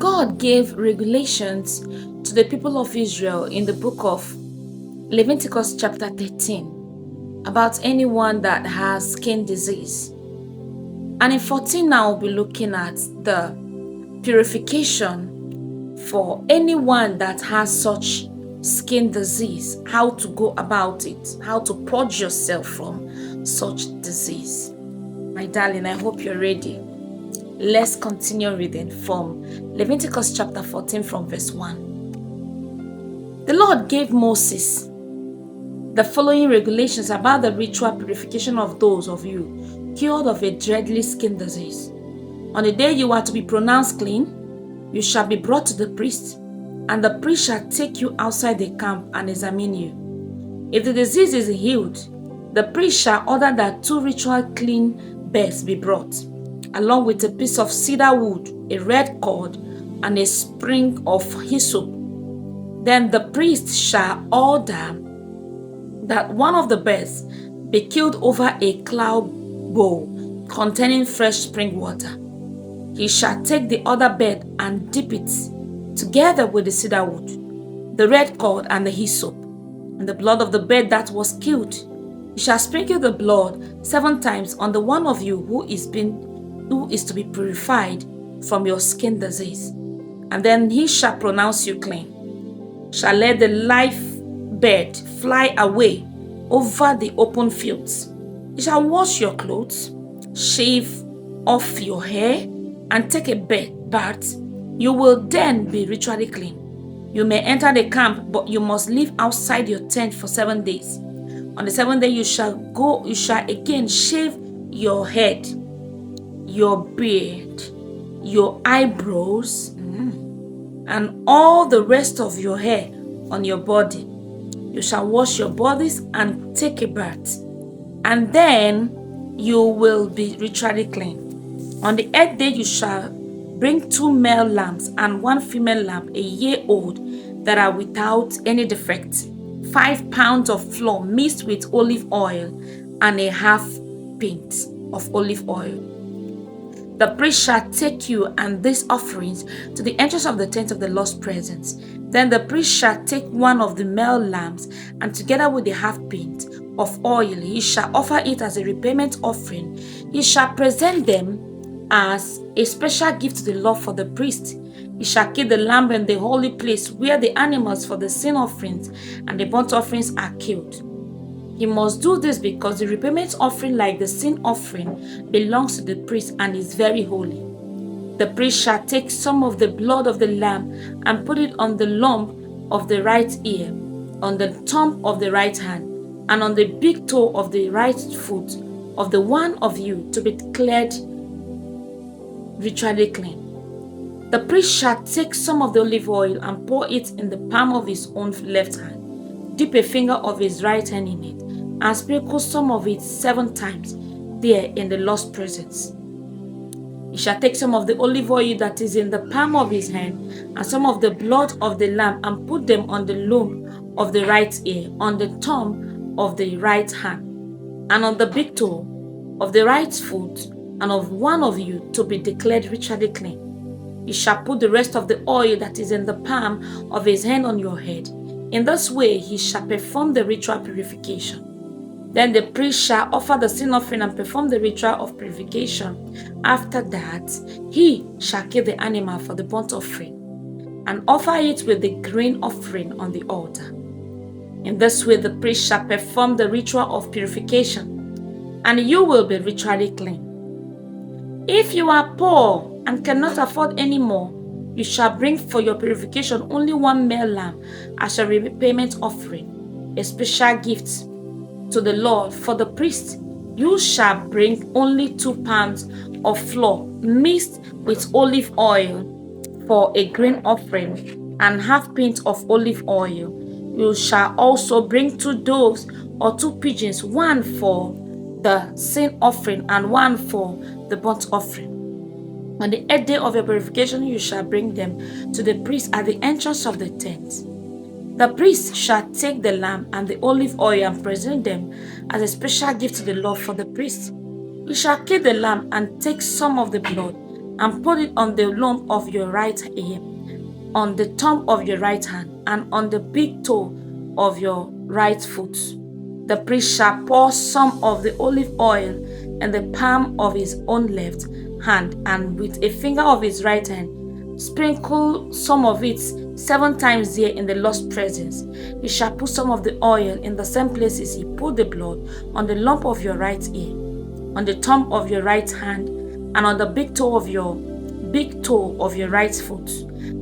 God gave regulations to the people of Israel in the book of Leviticus chapter 13 about anyone that has skin disease. And in 14 now we'll be looking at the purification for anyone that has such skin disease, how to go about it, how to purge yourself from such disease. My darling, I hope you're ready. Let's continue reading from Leviticus chapter 14 from verse 1. The Lord gave Moses the following regulations about the ritual purification of those of you cured of a deadly skin disease. On the day you are to be pronounced clean, you shall be brought to the priest, and the priest shall take you outside the camp and examine you. If the disease is healed, the priest shall order that 2 ritual clean bears be brought, along with a piece of cedar wood, a red cord, and a sprig of hyssop. Then the priest shall order that one of the bears be killed over a cloud bowl containing fresh spring water. He shall take the other bird and dip it together with the cedar wood, the red cord, and the hyssop, and the blood of the bird that was killed. He shall sprinkle the blood 7 times on the one of you who is to be purified from your skin disease, and then he shall pronounce you clean. Shall let the live bird fly away over the open fields. You shall wash your clothes, shave off your hair, and take a bath. You will then be ritually clean. You may enter the camp, but you must live outside your tent for 7 days. On the 7th day you shall again shave your head, your beard, your eyebrows, and all the rest of your hair on your body. You shall wash your bodies and take a bath, and then you will be ritually clean. On the 8th day you shall bring 2 male lambs and 1 female lamb, a year old, that are without any defect, 5 pounds of flour mixed with olive oil, and a half pint of olive oil. The priest shall take you and these offerings to the entrance of the tent of the Lord's presence. Then the priest shall take one of the male lambs, and together with the half pint of oil, he shall offer it as a repayment offering. He shall present them as a special gift to the Lord for the priest. He shall kill the lamb in the holy place where the animals for the sin offerings and the burnt offerings are killed. He must do this because the repayment offering, like the sin offering, belongs to the priest and is very holy. The priest shall take some of the blood of the lamb and put it on the lump of the right ear, on the thumb of the right hand, and on the big toe of the right foot of the one of you to be declared ritually clean. The priest shall take some of the olive oil and pour it in the palm of his own left hand, dip a finger of his right hand in it, and sprinkle some of it 7 times there in the Lord's presence. He shall take some of the olive oil that is in the palm of his hand and some of the blood of the lamb and put them on the lobe of the right ear, on the thumb of the right hand, and on the big toe of the right foot, and of one of you to be declared ritually clean. He shall put the rest of the oil that is in the palm of his hand on your head. In this way he shall perform the ritual purification. Then the priest shall offer the sin offering and perform the ritual of purification. After that, he shall kill the animal for the burnt offering and offer it with the grain offering on the altar. In this way, the priest shall perform the ritual of purification, and you will be ritually clean. If you are poor and cannot afford any more, you shall bring for your purification only 1 male lamb as a repayment offering, a special gift to the Lord. For the priest, you shall bring only 2 pounds of flour mixed with olive oil for a grain offering, and half pint of olive oil. You shall also bring 2 doves or 2 pigeons, 1 for the sin offering and 1 for the burnt offering. On the 8th day of your purification, you shall bring them to the priest at the entrance of the tent. The priest shall take the lamb and the olive oil and present them as a special gift to the Lord for the priest. He shall kill the lamb and take some of the blood and put it on the lump of your right ear, on the thumb of your right hand, and on the big toe of your right foot. The priest shall pour some of the olive oil in the palm of his own left hand, and with a finger of his right hand, sprinkle some of it 7 times there in the Lord's presence. He shall put some of the oil in the same places he put the blood, on the lump of your right ear, on the thumb of your right hand, and on the big toe of your right foot.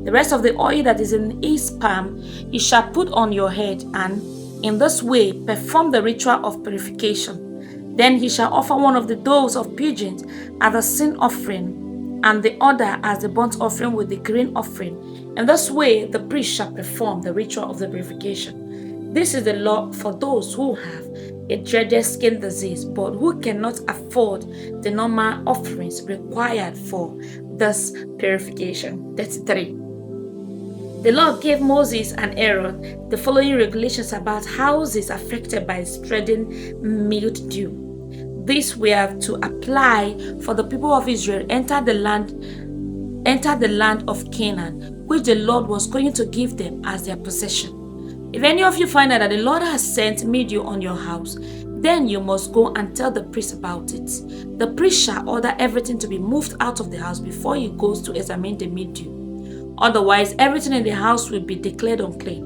The rest of the oil that is in his palm he shall put on your head, and in this way perform the ritual of purification. Then he shall offer one of the does of pigeons as a sin offering, and the other as the burnt offering with the grain offering. In this way the priest shall perform the ritual of the purification. This is the law for those who have a dreaded skin disease, but who cannot afford the normal offerings required for this purification. 33. The Lord gave Moses and Aaron the following regulations about houses affected by spreading mildew. These were to apply for the people of Israel enter the land of Canaan, which the Lord was going to give them as their possession. If any of you find out that the Lord has sent mildew on your house, then you must go and tell the priest about it. The priest shall order everything to be moved out of the house before he goes to examine the mildew. Otherwise, everything in the house will be declared unclean.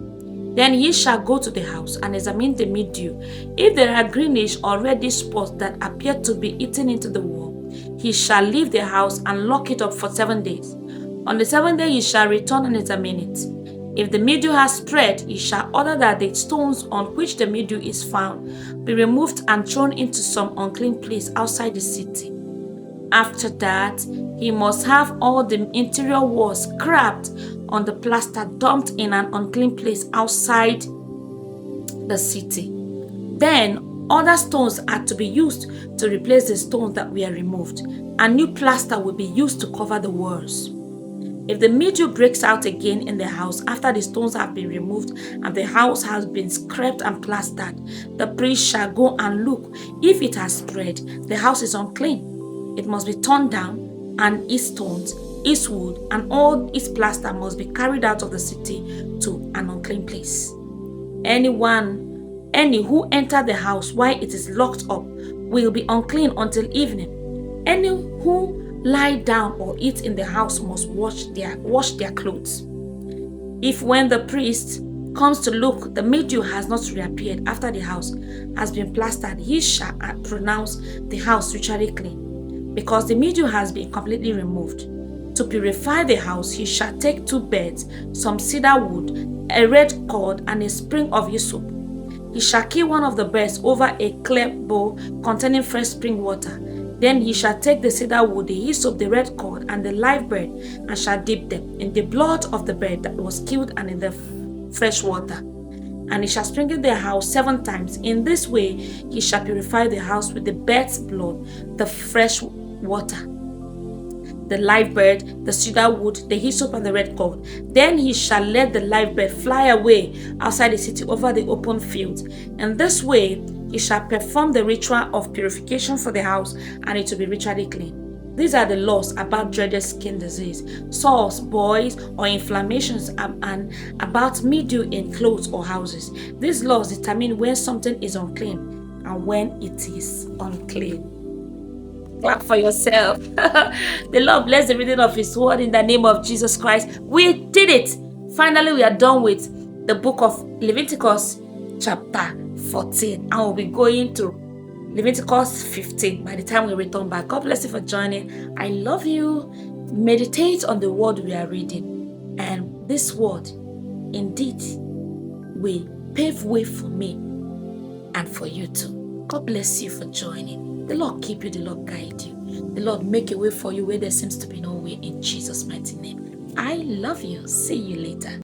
Then he shall go to the house and examine the mildew. If there are greenish or reddish spots that appear to be eaten into the wall, he shall leave the house and lock it up for 7 days. On the 7th day he shall return and examine it. If the mildew has spread, he shall order that the stones on which the mildew is found be removed and thrown into some unclean place outside the city. After that, he must have all the interior walls scraped on the plaster dumped in an unclean place outside the city. Then other stones are to be used to replace the stones that were removed, and new plaster will be used to cover the walls. If the mildew breaks out again in the house after the stones have been removed and the house has been scraped and plastered, the priest shall go and look. If it has spread, the house is unclean. It must be torn down, and its stones, its wood, and all its plaster must be carried out of the city to an unclean place. Any who enter the house while it is locked up will be unclean until evening. Any who lie down or eat in the house must wash their clothes. If when the priest comes to look, the mildew has not reappeared after the house has been plastered, he shall pronounce the house ritually clean, because the mildew has been completely removed. To purify the house, he shall take 2 beds, some cedar wood, a red cord, and a spring of hyssop. He shall kill one of the beds over a clear bowl containing fresh spring water. Then he shall take the cedar wood, the hyssop, the red cord, and the live bird, and shall dip them in the blood of the bird that was killed and in the fresh water. And he shall sprinkle the house 7 times. In this way he shall purify the house with the bird's blood, the fresh water, the live bird, the cedar wood, the hyssop, and the red cord. Then he shall let the live bird fly away outside the city over the open fields. In this way he shall perform the ritual of purification for the house, and it will be ritually clean. These are the laws about dreaded skin disease, sores, boils, or inflammations, and about mildew in clothes or houses. These laws determine when something is unclean and when it is unclean. Clap for yourself. The Lord bless the reading of His word in the name of Jesus Christ. We did it. Finally, we are done with the book of Leviticus chapter 14. And we'll be going to Leviticus 15 by the time we return back. God bless you for joining. I love you. Meditate on the word we are reading. And this word indeed will pave way for me and for you too. God bless you for joining. The Lord keep you, the Lord guide you. The Lord make a way for you where there seems to be no way, in Jesus' mighty name. I love you. See you later.